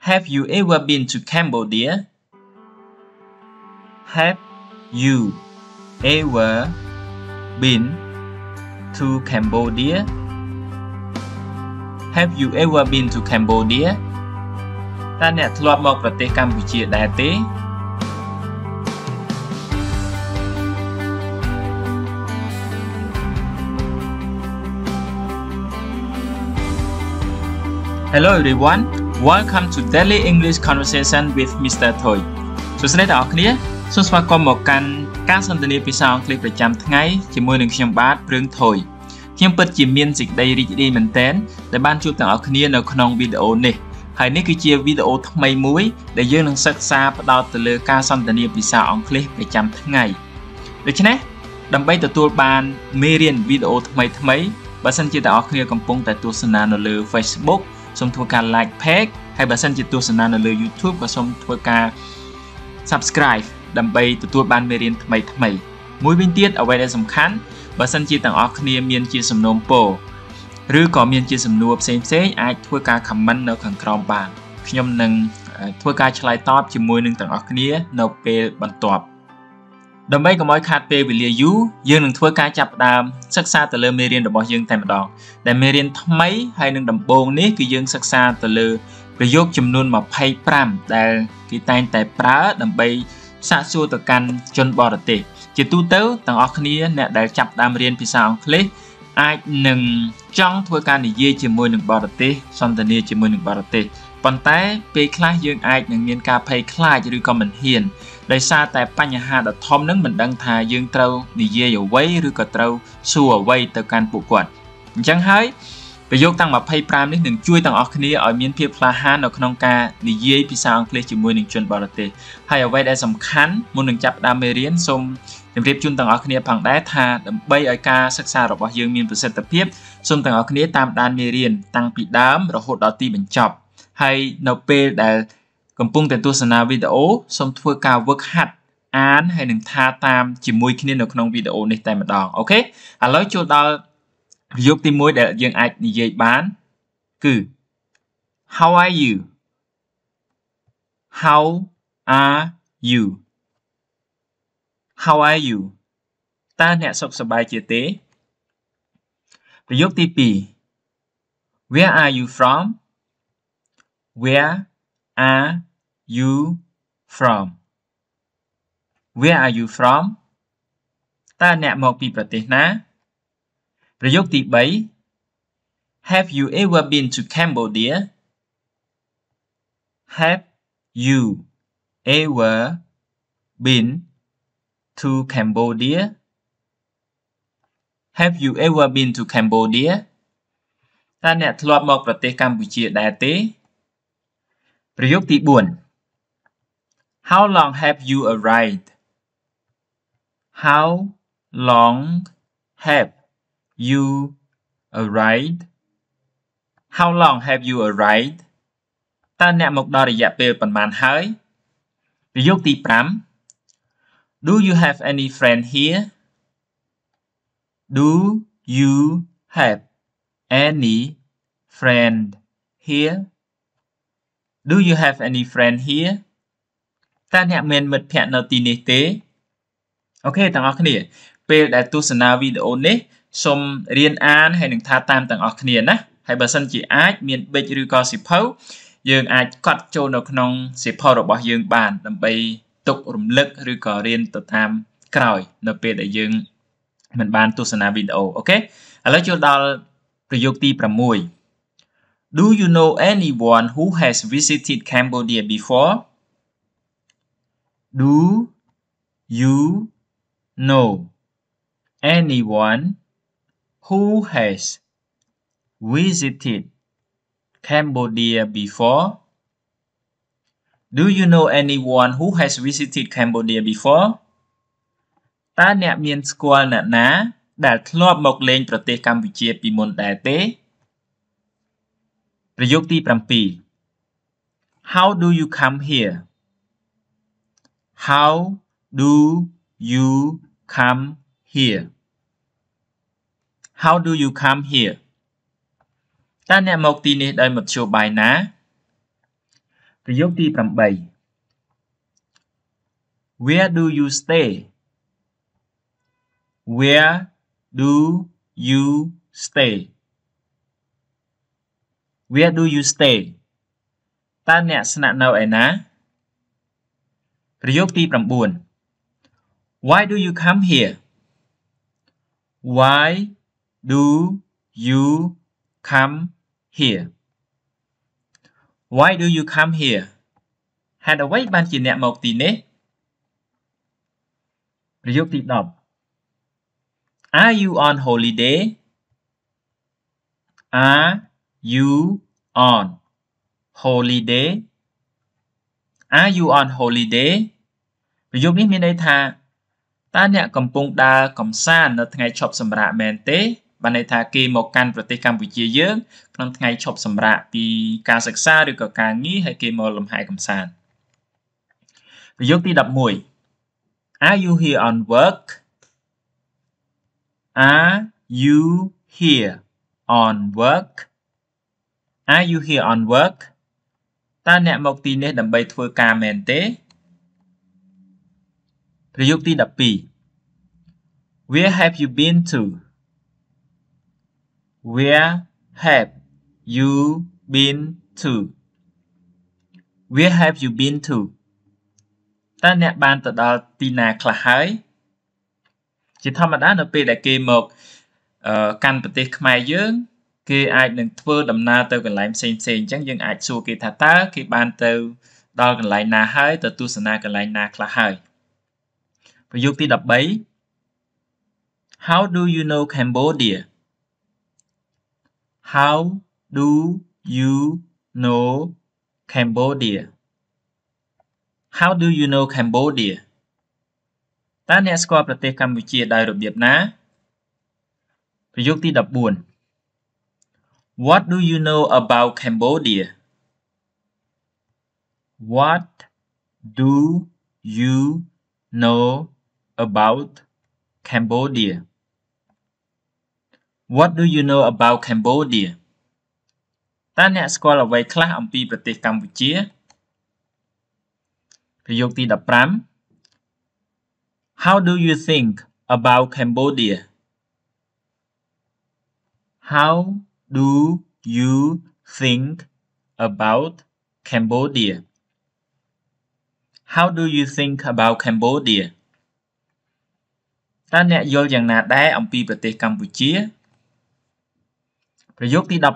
Have you ever been to Cambodia? Have you ever been to Cambodia? Have you ever been to Cambodia? តើអ្នកធ្លាប់មកប្រទេសកម្ពុជាដែរទេ Hello everyone, welcome to Daily English Conversation with Mr. Thoy. សួស្តីអ្នកនរគ្នាសូមស្វាគមន៍មកកាន់ការសន្ទនាភាសាអង់គ្លេសប្រចាំថ្ងៃជាមួយនឹងខ្ញុំបាទព្រឹងថយខ្ញុំពិតជាមានសេចក្តីរីករាយមែនទែនដែលបានជួបទាំងអស់គ្នានៅក្នុងវីដេអូនេះហើយនេះគឺជាវីដេអូថ្មីមួយដែលយើងនឹងសិក្សាផ្ដោតទៅលើការសន្ទនាភាសាអង់គ្លេសប្រចាំថ្ងៃដូច្នេះដើម្បីទទួលបានមេរៀនវីដេអូថ្មីបើសិនជាអ្នកនរគ្នាកំពុងតែទស្សនានៅលើ Facebook សូមធ្វើការ like page ហើយបើសិនជាទស្សនានៅលើ YouTube ក៏សូមធ្វើការ subscribe ដើម្បីទទួលបានមេរៀនថ្មីមួយវិញទៀតអ្វីដែលសំខាន់បើសិនជាទាំងអស់គ្នាមានជាសំណូមពរឬក៏មានជាសំណួរផ្សេងអាចធ្វើការ comment នៅខាងក្រោមបានខ្ញុំនឹងធ្វើការឆ្លើយតបជាមួយនឹងទាំងអស់គ្នានៅពេលបន្ទាប់ដើម្បីកុំឲ្យខាតពេលវេលាយូរយើងនឹងធ្វើការចាប់ផ្ដើមសិក្សាទៅលើមេរៀនរបស់យើងតែម្ដងដែលមេរៀនថ្មីហើយនឹងដំបូងនេះគឺយើងសិក្សាទៅលើប្រយោគចំនួន25ដែលគេតែងតែប្រើដើម្បីសាកសួរទៅកាន់ជនបរទេសជាទូទៅទាំងអស់គ្នាអ្នកដែលចាប់ផ្ដើមរៀនភាសាអង់គ្លេសអាចនឹងចង់ធ្វើការនិយាយជាមួយនឹងបរទេសសន្ទនាជាមួយនឹងបរទេសប៉ុន្តែពេលខ្លះយើងអាចនឹងមានការភ័យខ្លាចឬក៏មិនហ៊ានដោយសារតែបញ្ហាដ៏ធំនឹងមិនដឹងថាយើងត្រូវនិយាយអ្វីឬក៏ត្រូវសួរអ្វីទៅកាន់ពួកគាត់អញ្ចឹងហើយប្រយោគទាំង25នេះនឹងជួយទាំងអស់គ្នាឲ្យមានភាពក្លាហាននៅក្នុងការនិយាយភាសាអង់គ្លេសជាមួយនឹងជនបរទេសហើយអ្វីដែលសំខាន់មុននឹងចាប់ផ្ដើមមេរៀនសូមជម្រាបជូនទាំងអស់គ្នាផងដែរថាដើម្បីឲ្យការសិក្សារបស់យើងមានប្រសិទ្ធភាពសូមទាំងអស់គ្នាតាមដានមេរៀនតាំងពីដើមរហូតដល់ទីបញ្ចប់ហើយនៅពេលដែលកំពុងតែទស្សនាវីដេអូសូមធ្វើការវឹកហាត់អានហើយនឹងថាតាមជាមួយគ្នានៅក្នុងវីដេអូនេះតែម្ដងអូខេឥឡូវចូលដល់ប្រយោគទី1ដែលយើងអាចនិយាយបានគឺ How are you How are you How are you តើអ្នកសុខសប្បាយជាទេប្រយោគទី2 Where are you from Where are you from Where are you from តើអ្នកមកពីប្រទេសណាប្រយោគទី3 Have you ever been to Cambodia Have you ever been to Cambodia Have you ever been to Cambodia តើអ្នកធ្លាប់មកប្រទេសកម្ពុជាដែរទេប្រយោគទី4 How long have you arrived How long have you arrived How long have you arrived តើអ្នកមកដល់រយៈពេលប៉ុន្មានហើយប្រយោគទី5 Do you have any friend here Do you have any friend here Do you have any friend here តើអ្នកមានមិត្តភ័ក្តិនៅទីនេះទេអូខេទាំងអស់គ្នាពេលដែលទស្សនាវីដេអូនេះសូមរៀនអានហើយនឹងថាតាមទាំងអស់គ្នាណាហើយបើសិនជាអាចមានប៊ិចឬក៏សៀវភៅយើងអាចកត់ចូលនៅក្នុងសៀវភៅរបស់យើងបានដើម្បីទុករំលឹកឬក៏រៀនទៅតាមក្រោយនៅពេលដែលយើងមិនបានទស្សនាវីដេអូអូខេឥឡូវចូលដល់ប្រយោគទី6 Do you know anyone who has visited Cambodia before Do you know anyone who has visited Cambodia before Do you know anyone who has visited Cambodia before តើអ្នកមានស្គាល់អ្នកណាដែលធ្លាប់មកលេងប្រទេសកម្ពុជាពីមុនដែរទេប្រយោគទី7 How do you come here How do you come here How do you come here តើអ្នកមកទីនេះដោយមធ្យោបាយណា ប្រយោគទី8 Where do you stay? Where do you stay? Where do you stay? តើអ្នកស្នាក់នៅឯណាប្រយោគទី9 Why do you come here? Why do you come here? Why do you come here? ហេតុអ្វីបានជាអ្នកមកទីនេះប្រយោគទី10 Are you on holiday? Are you on holiday? Are you on holiday? ប្រយោគនេះមានន័យថាតើអ្នកកំពុងដើរកម្សាន្តនៅថ្ងៃឈប់សម្រាកមែនទេបានន័យថាគេមកកាន់ប្រទេសកម្ពុជាយើងក្នុងថ្ងៃឈប់សម្រាកពីការសិក្សាឬក៏ការងារហើយគេមកលំហែកម្សាន្តប្រយោគទី11 Are you here on work? Are you here on work? Are you here on work? តើអ្នកមកទីនេះដើម្បីធ្វើការមែនទេប្រយោគទី12 Where have you been to? Where have you been to? Where have you been to? តើអ្នកបានទៅដល់ទីណាខ្លះហើយជាធម្មតានៅពេលដែលគេមកកាន់ប្រទេសខ្មែរយើងគេអាចនឹងធ្វើដំណើរទៅកន្លែងផ្សេងៗអញ្ចឹងយើងអាចសួរគេថាតើគេបានទៅដល់កន្លែងណាហើយទៅទស្សនាកន្លែងណាខ្លះហើយប្រយោគទី13 How do you know Cambodia? How do you know Cambodia? How do you know Cambodia? តើអ្នកស្គាល់ប្រទេសកម្ពុជាដោយរបៀបណាប្រយោគទី14 What do you know about Cambodia? What do you know about Cambodia? What do you know about Cambodia? តើអ្នកស្គាល់អ្វីខ្លះអំពីប្រទេសកម្ពុជាប្រយោគទី15 How do you think about Cambodia? How do you think about Cambodia? How do you think about Cambodia? តើអ្នកយល់យ៉ាងណាដែរអំពីប្រទេសកម្ពុជាប្រយោគទី16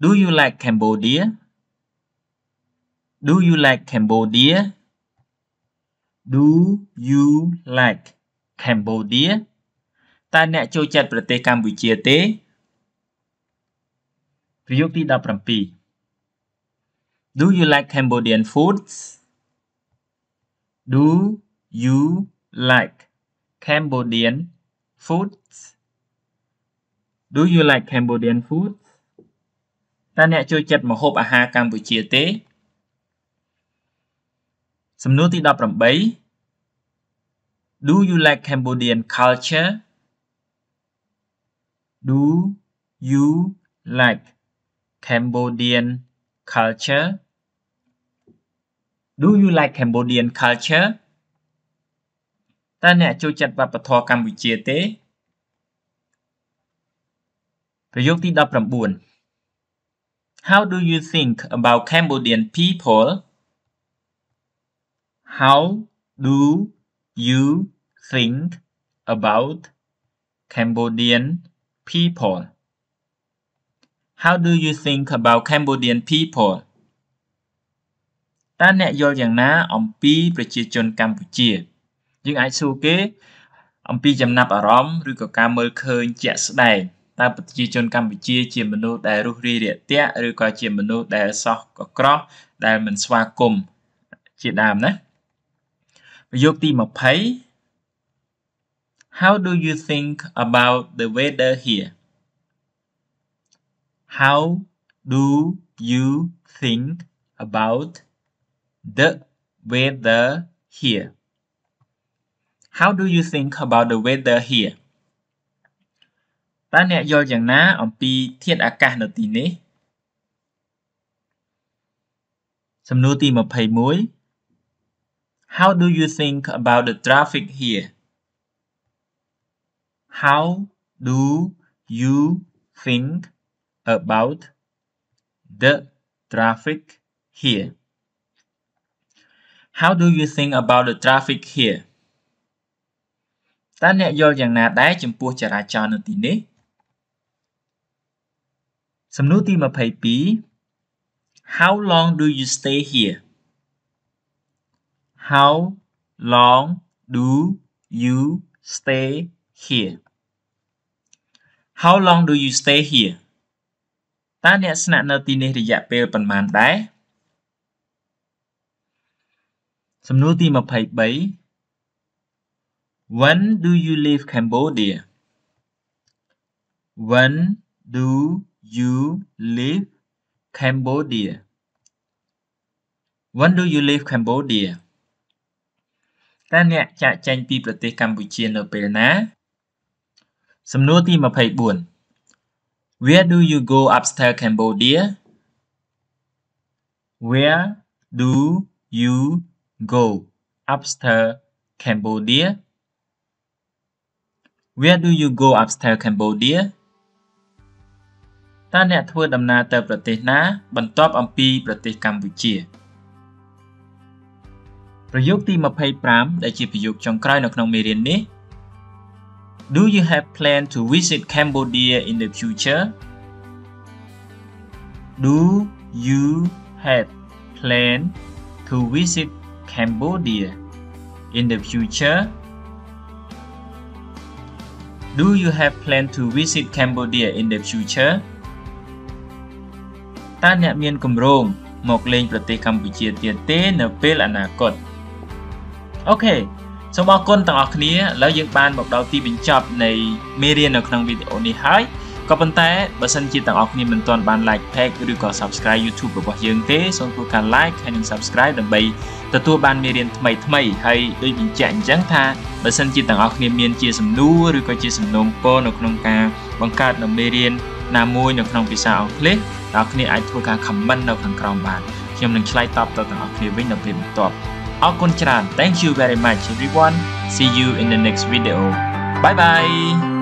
Do you like Cambodia? Do you like Cambodia? Do you like Cambodia? តើអ្នកចូលចិត្តប្រទេសកម្ពុជាទេប្រយោគទី17 Do you like Cambodian foods? Do you like Cambodian foods? Do you like Cambodian foods? តើអ្នកចូលចិត្តម្ហូបអាហារកម្ពុជាទេសំណួរទី18 Do you like Cambodian culture? Do you like Cambodian culture? Do you like Cambodian culture? តើអ្នកចូលចិត្តវប្បធម៌កម្ពុជាទេប្រយោគទី19 How do you think about Cambodian people? How do you think about Cambodian people? How do you think about Cambodian people? តើអ្នកយល់យ៉ាងណាអំពីប្រជាជនកម្ពុជាយើងអាចសួរគេអំពីចំណាប់អារម្មណ៍ឬក៏ការមើលឃើញជាក់ស្ដែងតើប្រជាជនកម្ពុជាជាមនុស្សដែលរុះរាយរាក់ទាក់ឬក៏ជាមនុស្សដែលសោះកក្រោះដែលមិនស្វាគមន៍ជាដើមណាប្រយោគទី20 How do you think about the weather here? How do you think about the weather here? How do you think about the weather here? តើអ្នកយល់យ៉ាងណាអំពីធាតុអាកាសនៅទីនេះ សំណួរទី21 How do you think about the traffic here? How do you think about the traffic here? How do you think about the traffic here? តើអ្នកយល់យ៉ាងណាដែរចំពោះចរាចរណ៍នៅទីនេះសំណួរទី22 How long do you stay here? How long do you stay here? How long do you stay here? តើអ្នកស្នាក់នៅទីនេះរយៈពេលប៉ុន្មានដែរសំណួរទី23 When do you leave Cambodia? When do you leave Cambodia? When do you leave Cambodia? តើអ្នកចាកចេញពីប្រទេសកម្ពុជានៅពេលណាសំណួរទី24 Where do you go after Cambodia? Where do you go after Cambodia? Where do you go after Cambodia? តើអ្នកធ្វើដំណើរទៅប្រទេសណាបន្ទាប់អំពីប្រទេសកម្ពុជាប្រយោគទី25ដែលជាប្រយោគចុងក្រោយនៅក្នុងមេរៀននេះ Do you have plan to visit Cambodia in the future? Do you have plan to visit Cambodia in the future? Do you have plan to visit Cambodia in the future? តើអ្នកមានគម្រោងមកលេងប្រទេសកម្ពុជាទៀតទេនៅពេលអនាគតអូខេសូមអរគុណទាំងអស់គ្នាឥឡូវយើងបានមកដល់ទីបញ្ចប់នៃមេរៀននៅក្នុងវីដេអូនេះហើយក៏ប៉ុន្តែបើសិនជាទាំងអស់គ្នាមិនទាន់បាន like page ឬក៏ subscribe YouTube របស់យើងទេសូមធ្វើការ like ហើយនិង subscribe ដើម្បីទទួលបានមេរៀនថ្មីៗហើយដូចបញ្ជាក់អញ្ចឹងថាបើសិនជាទាំងអស់គ្នាមានជាសំណួរឬក៏ជាសំណូមពរនៅក្នុងការបង្កើតនៅមេរៀនណាមួយនៅក្នុងភាសាអង់គ្លេសអ្នកគ្នាអាចធ្វើការ comment នៅខាងក្រោមបានខ្ញុំនឹងឆ្លើយតបទៅទាំងអស់គ្នាវិញនៅពេលបន្ទាប់អរគុណច្រើន Thank you very much everyone See you in the next video Bye bye